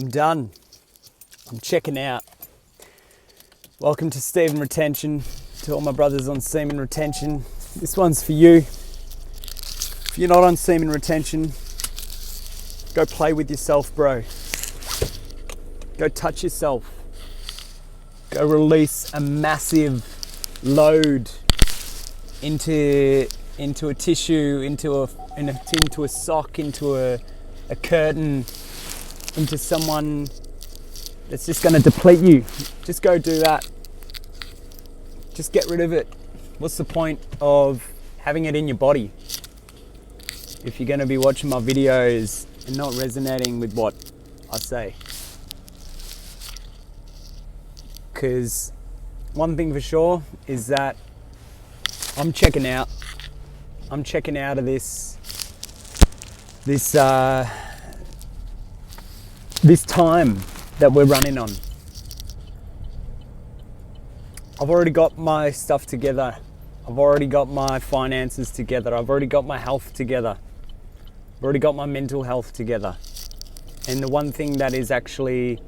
I'm done. I'm checking out. Welcome to Semen Retention, to all my brothers on Semen Retention. This one's for you. If you're not on Semen Retention, go play with yourself, bro. Go touch yourself. Go release a massive load into a tissue, into a sock, into a curtain, into someone that's just going to deplete you. Just go do that. Just get rid of it. What's the point of having it in your body if you're going to be watching my videos and not resonating with what I say? Because one thing for sure is that I'm checking out. I'm checking out of this time that we're running on. I've already got my stuff together. I've already got my finances together. I've already got my health together. I've already got my mental health together. And the one thing that is actually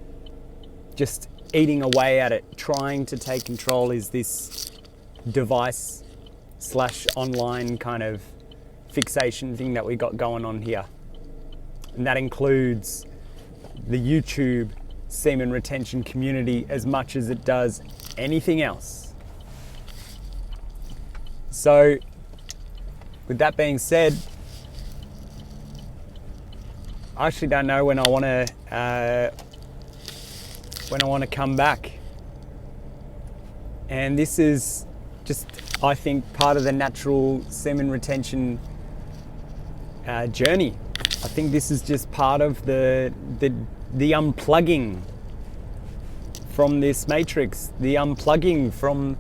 just eating away at it, trying to take control, is this device / online kind of fixation thing that we got going on here. And that includes the YouTube Semen Retention community as much as it does anything else. So with that being said, I actually don't know when I want to come back. And this is just, I think, part of the natural semen retention journey. I think this is just part of the unplugging from this matrix, the unplugging from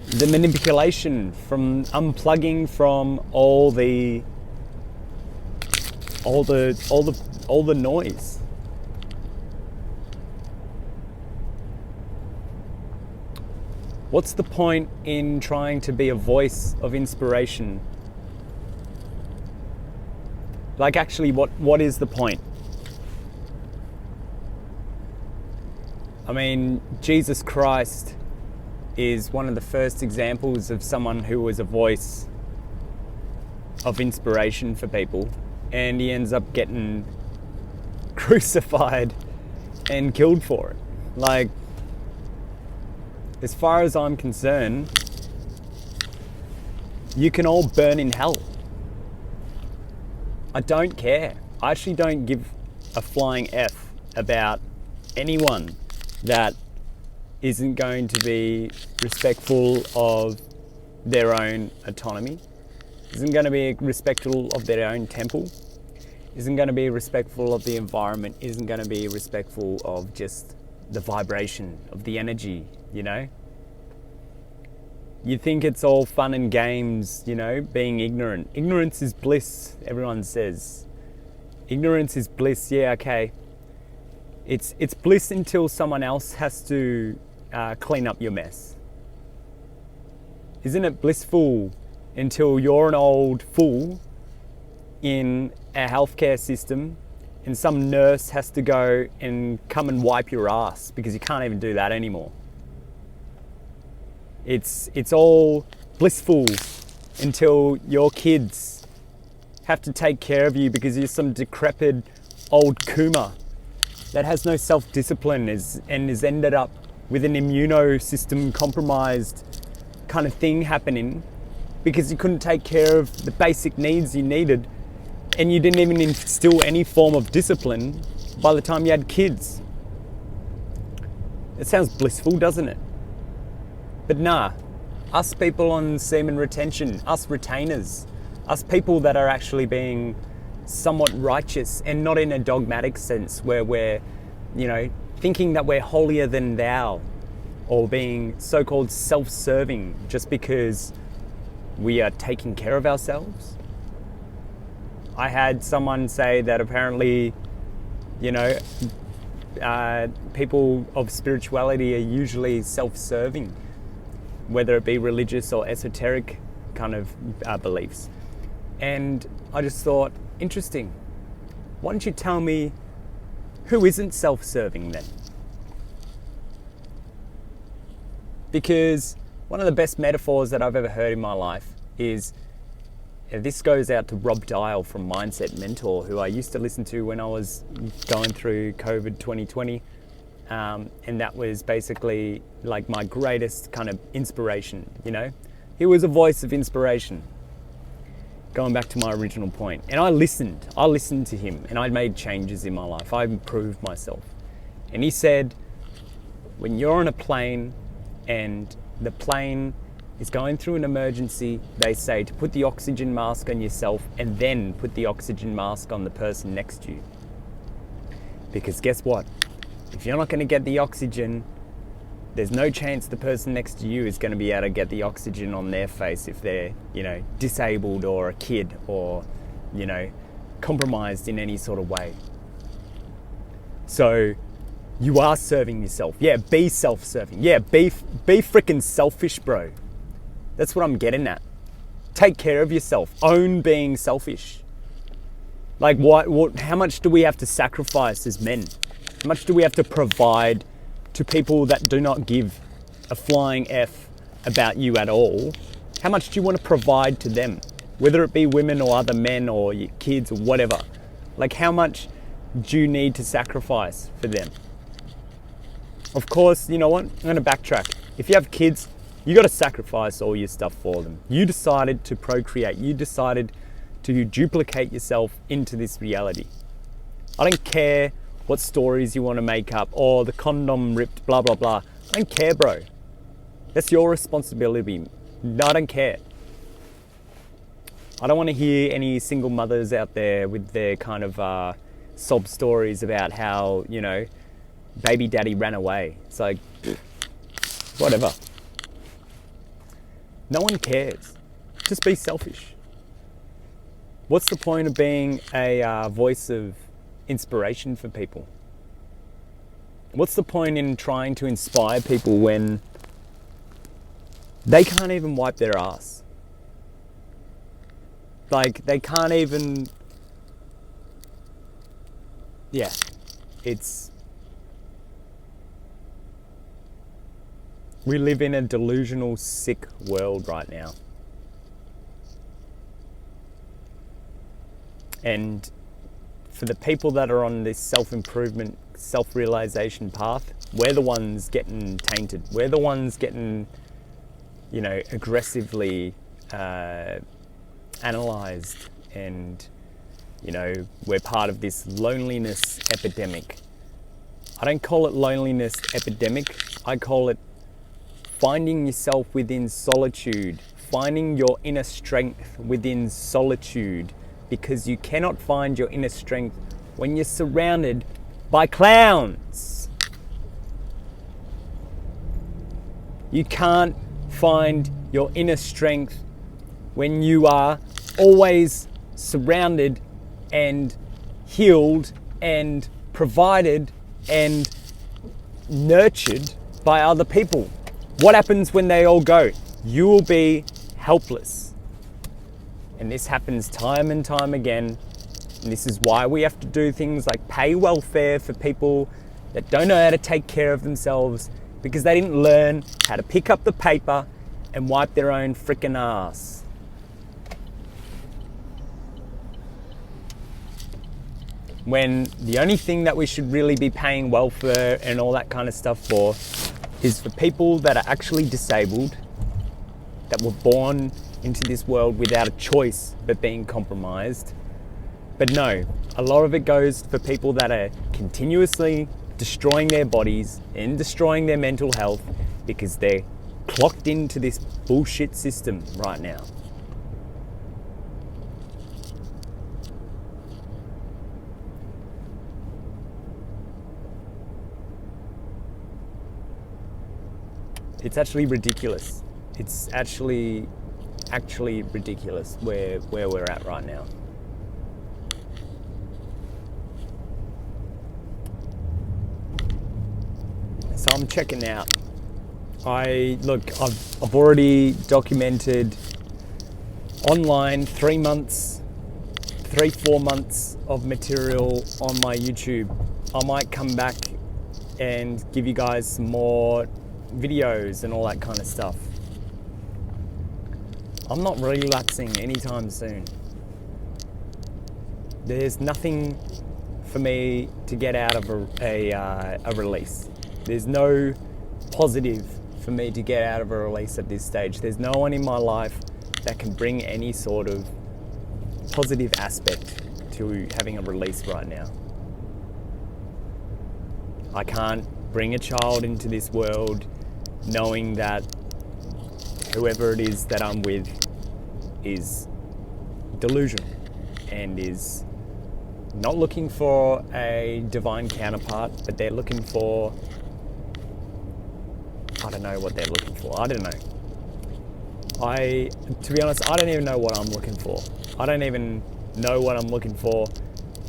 the manipulation, from unplugging from all the noise. What's the point in trying to be a voice of inspiration? Like, actually, what is the point? I mean, Jesus Christ is one of the first examples of someone who was a voice of inspiration for people, and he ends up getting crucified and killed for it. Like, as far as I'm concerned, you can all burn in hell. I don't care. I actually don't give a flying F about anyone that isn't going to be respectful of their own autonomy, isn't going to be respectful of their own temple, isn't going to be respectful of the environment, isn't going to be respectful of just the vibration of the energy, you know? You think it's all fun and games, you know, being ignorant. Ignorance is bliss, everyone says. Ignorance is bliss, yeah, okay. It's bliss until someone else has to clean up your mess. Isn't it blissful until you're an old fool in a healthcare system and some nurse has to go and come and wipe your ass because you can't even do that anymore? It's all blissful until your kids have to take care of you because you're some decrepit old Kuma that has no self-discipline and is ended up with an immunosystem compromised kind of thing happening because you couldn't take care of the basic needs you needed, and you didn't even instill any form of discipline by the time you had kids. It sounds blissful, doesn't it? But nah, us people on semen retention, us retainers, us people that are actually being somewhat righteous and not in a dogmatic sense where we're, you know, thinking that we're holier than thou or being so-called self-serving just because we are taking care of ourselves. I had someone say that apparently, you know, people of spirituality are usually self-serving, whether it be religious or esoteric kind of beliefs. And I just thought, interesting. Why don't you tell me who isn't self-serving then? Because one of the best metaphors that I've ever heard in my life is, this goes out to Rob Dial from Mindset Mentor, who I used to listen to when I was going through COVID 2020. And that was basically like my greatest kind of inspiration, you know? He was a voice of inspiration. Going back to my original point. And I listened to him, and I made changes in my life. I improved myself. And he said, when you're on a plane and the plane is going through an emergency, they say to put the oxygen mask on yourself and then put the oxygen mask on the person next to you. Because guess what? If you're not going to get the oxygen, there's no chance the person next to you is going to be able to get the oxygen on their face if they're, you know, disabled or a kid or, you know, compromised in any sort of way. So you are serving yourself. Yeah, be self-serving. Yeah, be freaking selfish, bro. That's what I'm getting at. Take care of yourself. Own being selfish. Like how much do we have to sacrifice as men? How much do we have to provide to people that do not give a flying F about you at all? How much do you want to provide to them? Whether it be women or other men or your kids or whatever. Like, how much do you need to sacrifice for them? Of course, you know what? I'm going to backtrack. If you have kids, you got to sacrifice all your stuff for them. You decided to procreate. You decided to duplicate yourself into this reality. I don't care what stories you want to make up, or the condom ripped, blah, blah, blah. I don't care, bro. That's your responsibility. No, I don't care. I don't want to hear any single mothers out there with their kind of sob stories about how, you know, baby daddy ran away. It's like, whatever. No one cares. Just be selfish. What's the point of being a voice of inspiration for people? What's the point in trying to inspire people when they can't even wipe their ass? Like, they can't even... Yeah, it's... We live in a delusional, sick world right now. And for the people that are on this self-improvement, self-realization path, we're the ones getting tainted. We're the ones getting, you know, aggressively analyzed, and, you know, we're part of this loneliness epidemic. I don't call it loneliness epidemic. I call it finding yourself within solitude, finding your inner strength within solitude, because you cannot find your inner strength when you're surrounded by clowns. You can't find your inner strength when you are always surrounded and healed and provided and nurtured by other people. What happens when they all go? You will be helpless. And this happens time and time again. And this is why we have to do things like pay welfare for people that don't know how to take care of themselves, because they didn't learn how to pick up the paper and wipe their own frickin' ass. When the only thing that we should really be paying welfare and all that kind of stuff for is for people that are actually disabled, that were born into this world without a choice but being compromised. But no, a lot of it goes for people that are continuously destroying their bodies and destroying their mental health because they're clocked into this bullshit system right now. It's actually ridiculous. It's actually ridiculous where we're at right now. So I'm checking out. I've already documented online 4 months of material on my YouTube I might come back and give you guys some more videos and all that kind of stuff. I'm not relapsing anytime soon. There's nothing for me to get out of a release. There's no positive for me to get out of a release at this stage. There's no one in my life that can bring any sort of positive aspect to having a release right now. I can't bring a child into this world knowing that whoever it is that I'm with is delusional and is not looking for a divine counterpart, but they're looking for, I don't know what they're looking for. I don't know. To be honest, I don't even know what I'm looking for. I don't even know what I'm looking for.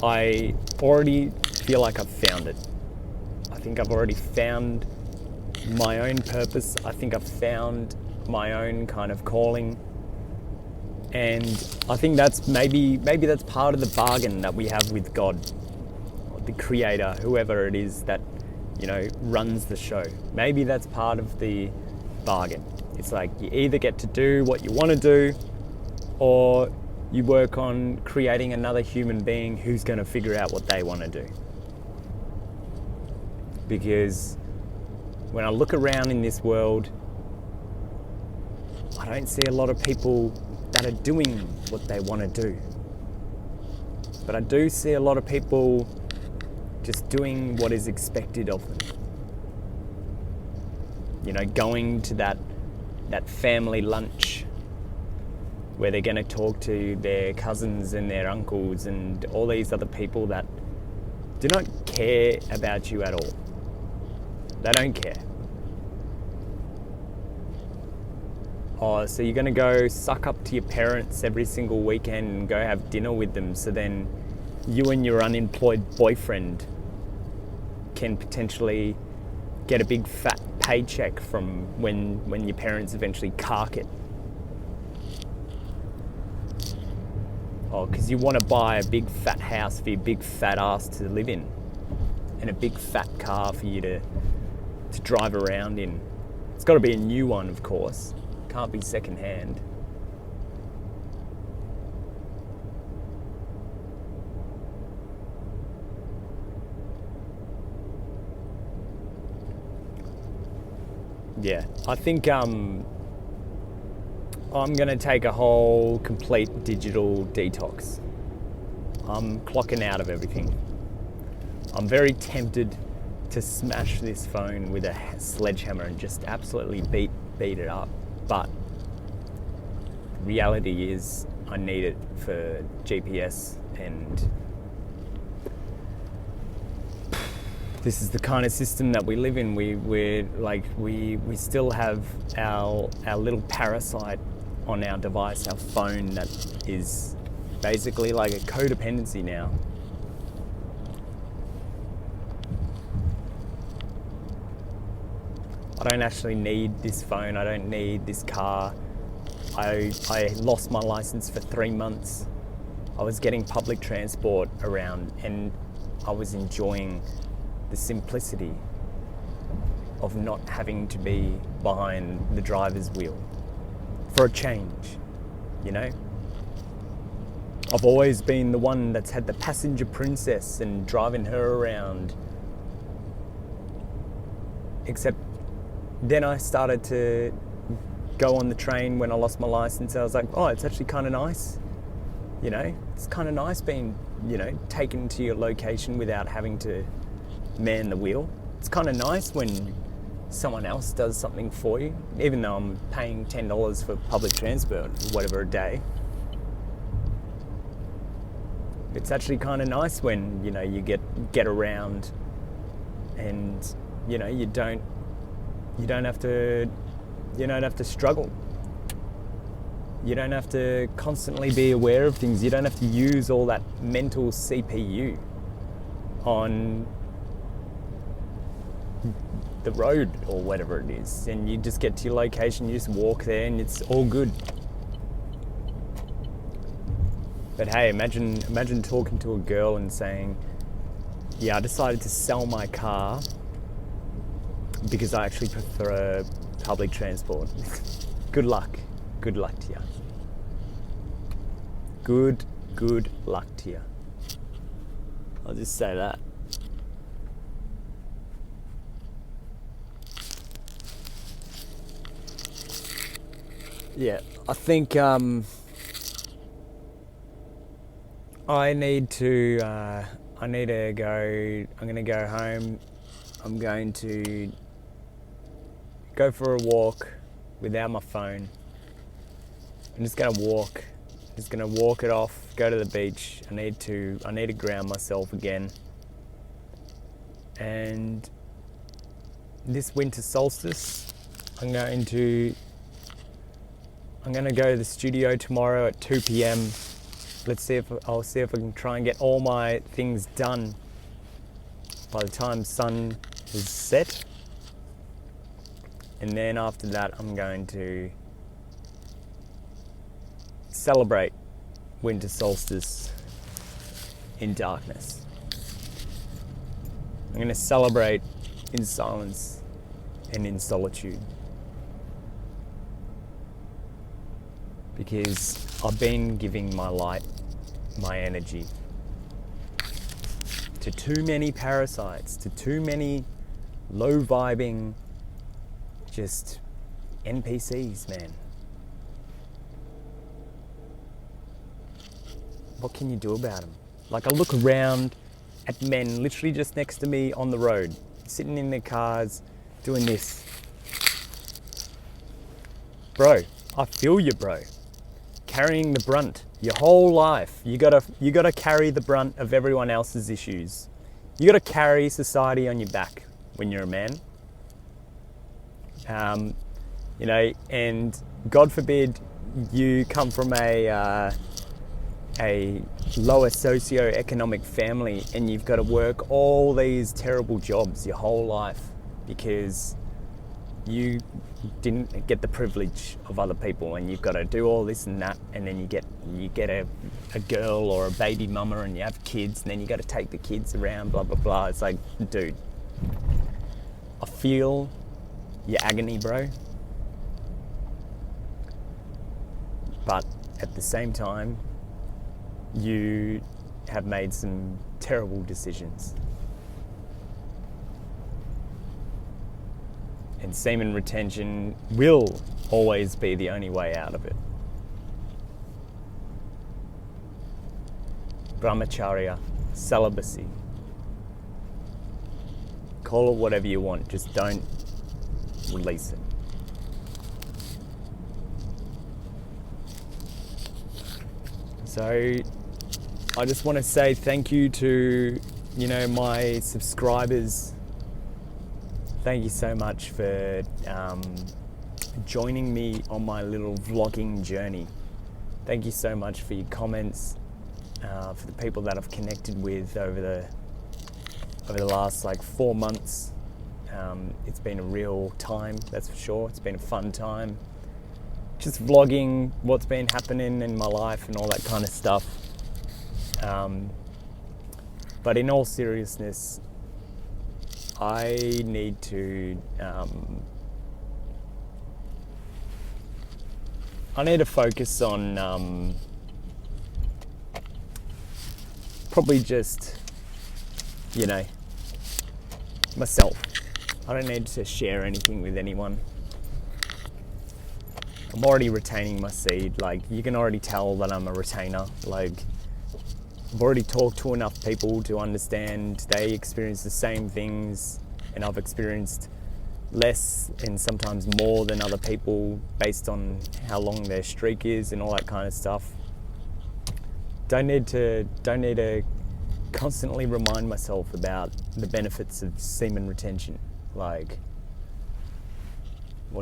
I already feel like I've found it. I think I've already found my own purpose. I think I've found my own kind of calling. And I think that's maybe that's part of the bargain that we have with God, the creator, whoever it is that, runs the show. Maybe that's part of the bargain. It's like you either get to do what you want to do, or you work on creating another human being who's going to figure out what they want to do. Because when I look around in this world, I don't see a lot of people that are doing what they want to do. But I do see a lot of people just doing what is expected of them. Going to that family lunch where they're going to talk to their cousins and their uncles and all these other people that do not care about you at all. They don't care. Oh, so you're going to go suck up to your parents every single weekend and go have dinner with them, so then you and your unemployed boyfriend can potentially get a big fat paycheck from when your parents eventually cark it. Oh, because you want to buy a big fat house for your big fat ass to live in, and a big fat car for you to drive around in. It's got to be a new one, of course. Can't be second hand. Yeah, I think I'm gonna take a whole complete digital detox. I'm clocking out of everything. I'm very tempted to smash this phone with a sledgehammer and just absolutely beat it up. But reality is I need it for GPS, and this is the kind of system that we live in. We still have our little parasite on our device, our phone, that is basically like a codependency now. I don't actually need this phone. I don't need this car. I lost my license for 3 months. I was getting public transport around, and I was enjoying the simplicity of not having to be behind the driver's wheel for a change, I've always been the one that's had the passenger princess and driving her around. Except then I started to go on the train when I lost my license. I was like, oh, it's actually kind of nice. It's kind of nice being, taken to your location without having to man the wheel. It's kind of nice when someone else does something for you, even though I'm paying $10 for public transport, whatever, a day. It's actually kind of nice when, you get around and, you don't have to struggle. You don't have to constantly be aware of things. You don't have to use all that mental CPU on the road or whatever it is. And you just get to your location, you just walk there, and it's all good. But hey, imagine talking to a girl and saying, yeah, I decided to sell my car because I actually prefer public transport. Good luck. Good luck to you. Good luck to you. I'll just say that. Yeah, I think I need to go. I'm going to go home. I'm going to go for a walk without my phone. I'm just going to walk. Just going to walk it off. Go to the beach. I need to ground myself again. And this winter solstice, I'm going to go to the studio tomorrow at 2 p.m. I'll see if I can try and get all my things done by the time sun is set. And then after that, I'm going to celebrate winter solstice in darkness. I'm going to celebrate in silence and in solitude. Because I've been giving my light, my energy to too many parasites, to too many low vibing, just NPCs, man. What can you do about them? Like, I look around at men literally just next to me on the road, sitting in their cars, doing this. Bro, I feel you, bro. Carrying the brunt your whole life. You gotta carry the brunt of everyone else's issues. You gotta carry society on your back when you're a man. And God forbid you come from a lower socio-economic family and you've got to work all these terrible jobs your whole life because you didn't get the privilege of other people, and you've got to do all this and that, and then you get a girl or a baby mama and you have kids, and then you got to take the kids around, blah blah blah. It's like, dude, I feel your agony, bro, but at the same time you have made some terrible decisions. And semen retention will always be the only way out of it. Brahmacharya, celibacy. Call it whatever you want, just don't release it. So I just want to say thank you to, my subscribers. Thank you so much for joining me on my little vlogging journey. Thank you so much for your comments, for the people that I've connected with over the last 4 months. It's been a real time, that's for sure. It's been a fun time. Just vlogging what's been happening in my life and all that kind of stuff. But in all seriousness, I need to focus on probably just, myself. I don't need to share anything with anyone. I'm already retaining my seed. You can already tell that I'm a retainer. I've already talked to enough people to understand they experience the same things, and I've experienced less and sometimes more than other people based on how long their streak is and all that kind of stuff. Don't need to constantly remind myself about the benefits of semen retention. What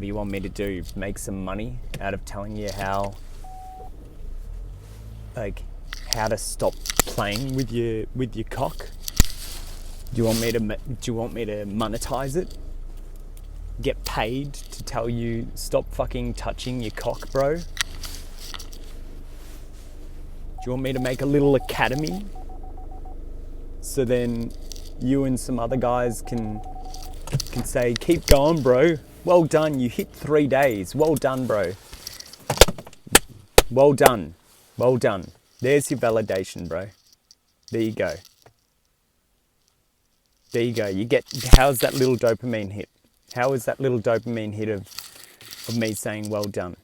do you want me to do? Make some money out of telling you how to stop playing with your cock? Do you want me to monetize it? Get paid to tell you stop fucking touching your cock, bro? Do you want me to make a little academy so then you and some other guys can say, keep going, bro. Well done. You hit 3 days. Well done, bro. Well done. Well done. There's your validation, bro. There you go. There you go. You get, how's that little dopamine hit? How is that little dopamine hit of me saying well done?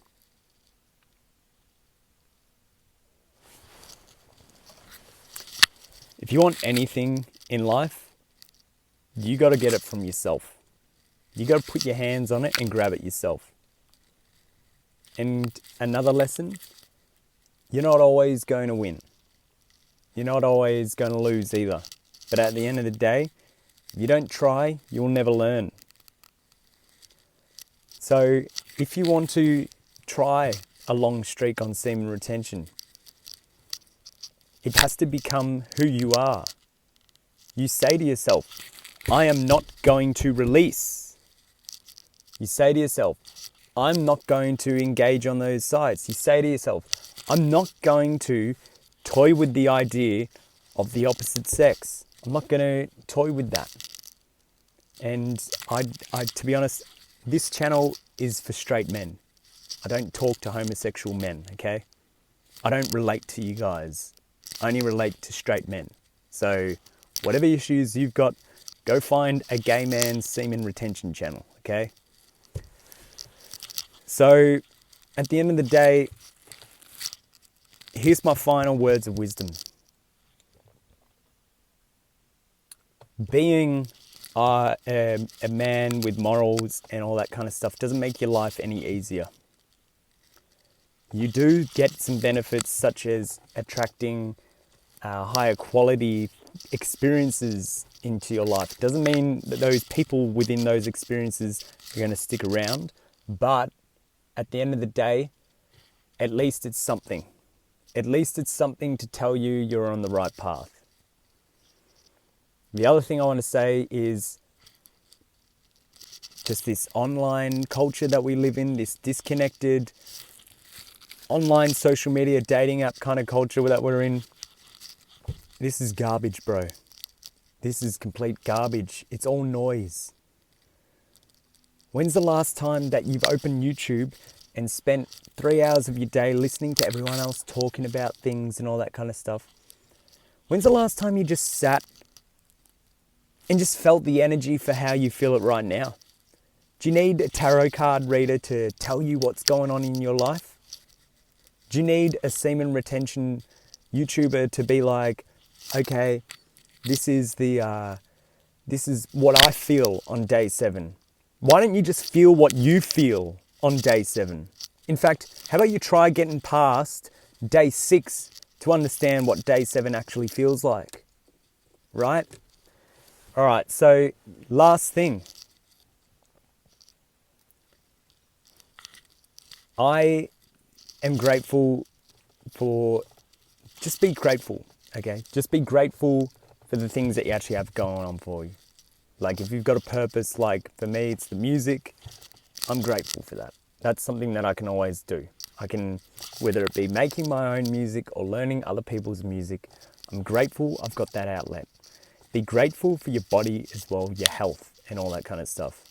If you want anything in life, you got to get it from yourself. You got to put your hands on it and grab it yourself. And another lesson, you're not always going to win. You're not always going to lose either. But at the end of the day, if you don't try, you'll never learn. So if you want to try a long streak on semen retention, it has to become who you are. You say to yourself, I am not going to release. You say to yourself, I'm not going to engage on those sites. You say to yourself, I'm not going to toy with the idea of the opposite sex. I'm not going to toy with that. And I, to be honest, this channel is for straight men. I don't talk to homosexual men, okay? I don't relate to you guys. I only relate to straight men. So whatever issues you've got, go find a gay man's semen retention channel, okay? So at the end of the day, here's my final words of wisdom. Being a man with morals and all that kind of stuff doesn't make your life any easier. You do get some benefits such as attracting higher quality experiences into your life. Doesn't mean that those people within those experiences are going to stick around, but at the end of the day, at least it's something. At least it's something to tell you you're on the right path. The other thing I want to say is just this online culture that we live in, this disconnected online social media dating app kind of culture that we're in. This is garbage, bro. This is complete garbage. It's all noise. When's the last time that you've opened YouTube and spent 3 hours of your day listening to everyone else talking about things and all that kind of stuff? When's the last time you just sat and just felt the energy for how you feel it right now? Do you need a tarot card reader to tell you what's going on in your life? Do you need a semen retention YouTuber to be like, okay, this is what I feel on day 7. Why don't you just feel what you feel on day 7? In fact, how about you try getting past day 6 to understand what day 7 actually feels like, right? All right, so last thing. I am grateful for, just be grateful, okay? Just be grateful for the things that you actually have going on for you. Like if you've got a purpose, like for me, it's the music, I'm grateful for that. That's something that I can always do. I can, whether it be making my own music or learning other people's music, I'm grateful I've got that outlet. Be grateful for your body as well, your health and all that kind of stuff.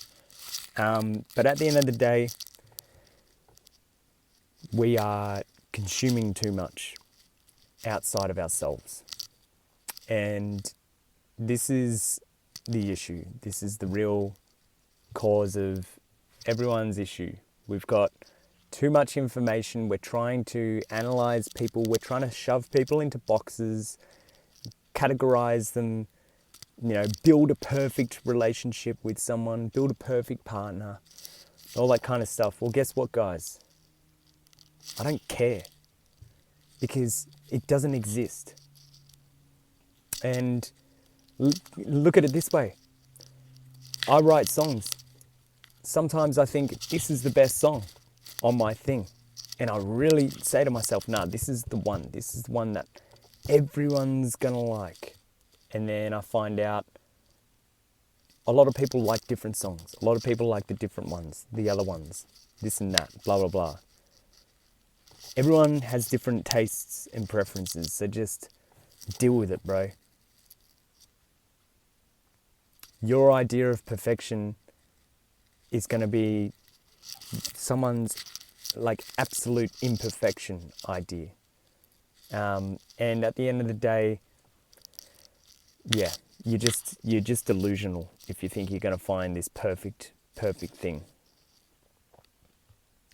But at the end of the day, we are consuming too much outside of ourselves. And this is the issue. This is the real cause of everyone's issue. We've got too much information. We're trying to analyze people. We're trying to shove people into boxes, categorize them, build a perfect relationship with someone, build a perfect partner, all that kind of stuff. Well, guess what, guys? I don't care, because it doesn't exist. And look at it this way. I write songs. Sometimes I think this is the best song on my thing. And I really say to myself, nah, this is the one. This is the one that everyone's gonna like. And then I find out a lot of people like different songs. A lot of people like the different ones, the other ones, this and that, blah, blah, blah. Everyone has different tastes and preferences, so just deal with it, bro. your idea of perfection is going to be someone's like absolute imperfection idea. And at the end of the day, yeah, you're just delusional if you think you're going to find this perfect thing.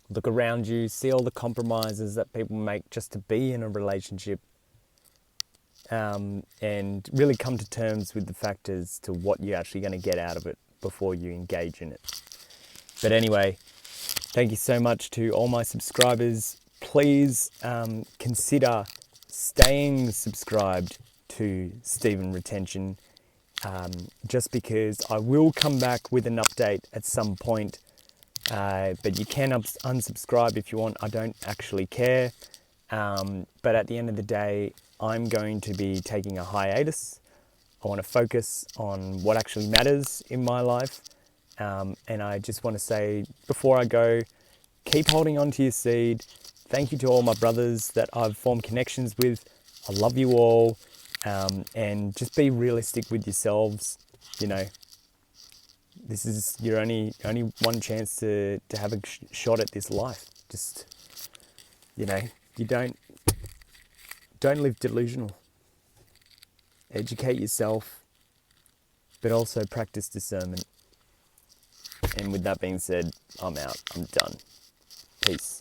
Look around you, see all the compromises that people make just to be in a relationship, and really come to terms with the fact as to what you're actually going to get out of it before you engage in it. But anyway, thank you so much to all my subscribers. Please consider staying subscribed to Stephen Retention, just because I will come back with an update at some point. But you can unsubscribe if you want. I don't actually care. But at the end of the day, I'm going to be taking a hiatus. I want to focus on what actually matters in my life. And I just want to say, before I go, keep holding on to your seed. Thank you to all my brothers that I've formed connections with. I love you all. And just be realistic with yourselves. You know, this is your only one chance to have a shot at this life. Just, you know, you don't live delusional. Educate yourself, but also practice discernment. And with that being said, I'm out. I'm done. Peace.